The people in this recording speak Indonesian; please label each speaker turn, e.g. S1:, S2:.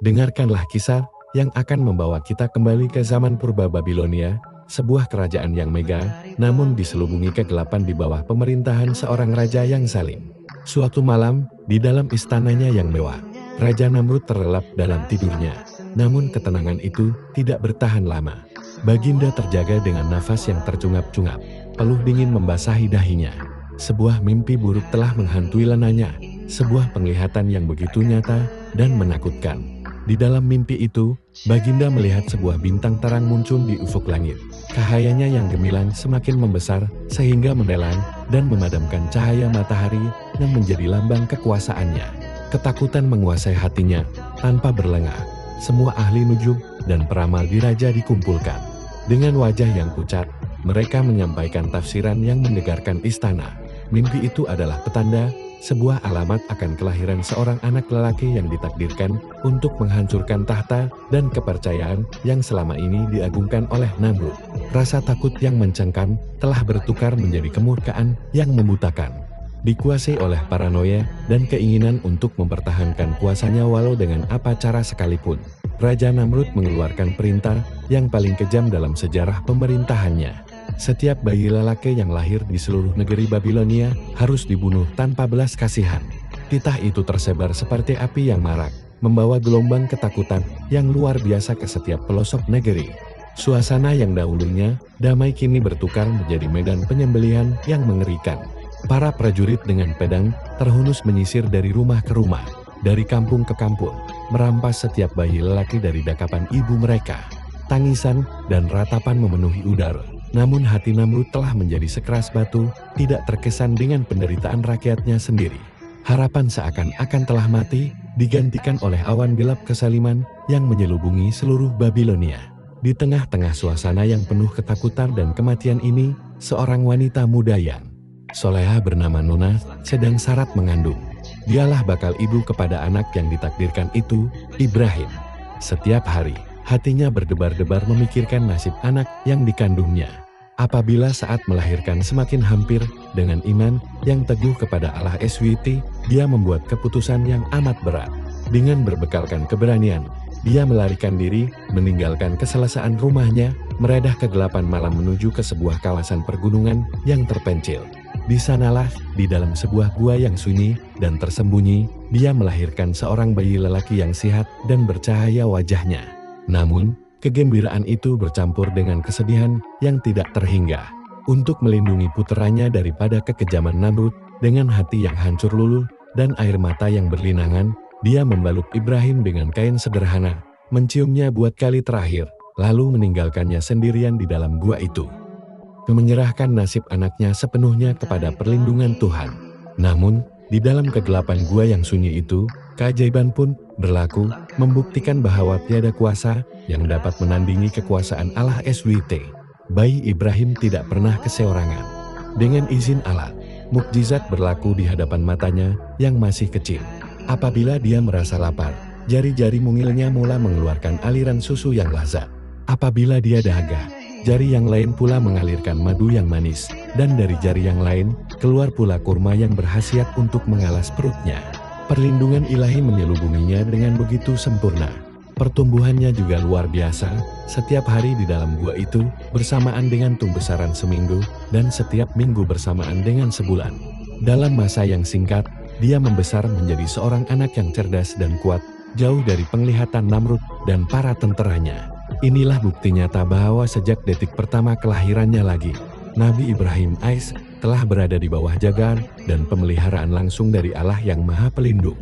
S1: Dengarkanlah kisah yang akan membawa kita kembali ke zaman purba Babilonia, sebuah kerajaan yang megah, namun diselubungi kegelapan di bawah pemerintahan seorang raja yang zalim. Suatu malam, di dalam istananya yang mewah, Raja Namrud terlelap dalam tidurnya. Namun ketenangan itu tidak bertahan lama. Baginda terjaga dengan nafas yang tercungap-cungap, peluh dingin membasahi dahinya. Sebuah mimpi buruk telah menghantui lengannya, sebuah penglihatan yang begitu nyata dan menakutkan. Di dalam mimpi itu, Baginda melihat sebuah bintang terang muncul di ufuk langit. Cahayanya yang gemilang semakin membesar sehingga menelan dan memadamkan cahaya matahari yang menjadi lambang kekuasaannya. Ketakutan menguasai hatinya tanpa berlengah. Semua ahli nujum dan peramal di raja dikumpulkan. Dengan wajah yang pucat, mereka menyampaikan tafsiran yang mendegarkan istana. Mimpi itu adalah petanda, sebuah alamat akan kelahiran seorang anak lelaki yang ditakdirkan untuk menghancurkan tahta dan kepercayaan yang selama ini diagungkan oleh Namrud. Rasa takut yang mencengkam telah bertukar menjadi kemurkaan yang membutakan. Dikuasai oleh paranoia dan keinginan untuk mempertahankan kuasanya walau dengan apa cara sekalipun, Raja Namrud mengeluarkan perintah yang paling kejam dalam sejarah pemerintahannya. Setiap bayi lelaki yang lahir di seluruh negeri Babilonia harus dibunuh tanpa belas kasihan. Titah itu tersebar seperti api yang marak, membawa gelombang ketakutan yang luar biasa ke setiap pelosok negeri. Suasana yang dahulunya damai kini bertukar menjadi medan penyembelihan yang mengerikan. Para prajurit dengan pedang terhunus menyisir dari rumah ke rumah, dari kampung ke kampung, merampas setiap bayi lelaki dari dakapan ibu mereka. Tangisan dan ratapan memenuhi udara. Namun hati Namrud telah menjadi sekeras batu, tidak terkesan dengan penderitaan rakyatnya sendiri. Harapan seakan-akan telah mati, digantikan oleh awan gelap kesaliman yang menyelubungi seluruh Babilonia. Di tengah-tengah suasana yang penuh ketakutan dan kematian ini, seorang wanita muda yang soleha bernama Nona sedang syarat mengandung. Dialah bakal ibu kepada anak yang ditakdirkan itu, Ibrahim. Setiap hari, hatinya berdebar-debar memikirkan nasib anak yang dikandungnya. Apabila saat melahirkan semakin hampir, dengan iman yang teguh kepada Allah SWT, dia membuat keputusan yang amat berat. Dengan berbekalkan keberanian, dia melarikan diri, meninggalkan keselesaan rumahnya, meredah kegelapan malam menuju ke sebuah kawasan pergunungan yang terpencil. Di sanalah, di dalam sebuah gua yang sunyi dan tersembunyi, dia melahirkan seorang bayi lelaki yang sihat dan bercahaya wajahnya. Namun, kegembiraan itu bercampur dengan kesedihan yang tidak terhingga. Untuk melindungi puteranya daripada kekejaman Namrud, dengan hati yang hancur luluh dan air mata yang berlinangan, dia membalut Ibrahim dengan kain sederhana, menciumnya buat kali terakhir, lalu meninggalkannya sendirian di dalam gua itu. Menyerahkan nasib anaknya sepenuhnya kepada perlindungan Tuhan. Namun, di dalam kegelapan gua yang sunyi itu, keajaiban pun berlaku, membuktikan bahwa tiada kuasa yang dapat menandingi kekuasaan Allah SWT. Bayi Ibrahim tidak pernah keseorangan. Dengan izin Allah, mukjizat berlaku di hadapan matanya yang masih kecil. Apabila dia merasa lapar, jari-jari mungilnya mula mengeluarkan aliran susu yang lazat. Apabila dia dahaga, jari yang lain pula mengalirkan madu yang manis, dan dari jari yang lain, keluar pula kurma yang berkhasiat untuk mengalas perutnya. Perlindungan ilahi menyelubunginya dengan begitu sempurna. Pertumbuhannya juga luar biasa, setiap hari di dalam gua itu, bersamaan dengan tumbesaran seminggu, dan setiap minggu bersamaan dengan sebulan. Dalam masa yang singkat, dia membesar menjadi seorang anak yang cerdas dan kuat, jauh dari penglihatan Namrud dan para tenteranya. Inilah bukti nyata bahwa sejak detik pertama kelahirannya lagi, Nabi Ibrahim AS telah berada di bawah jagaan dan pemeliharaan langsung dari Allah yang Maha Pelindung.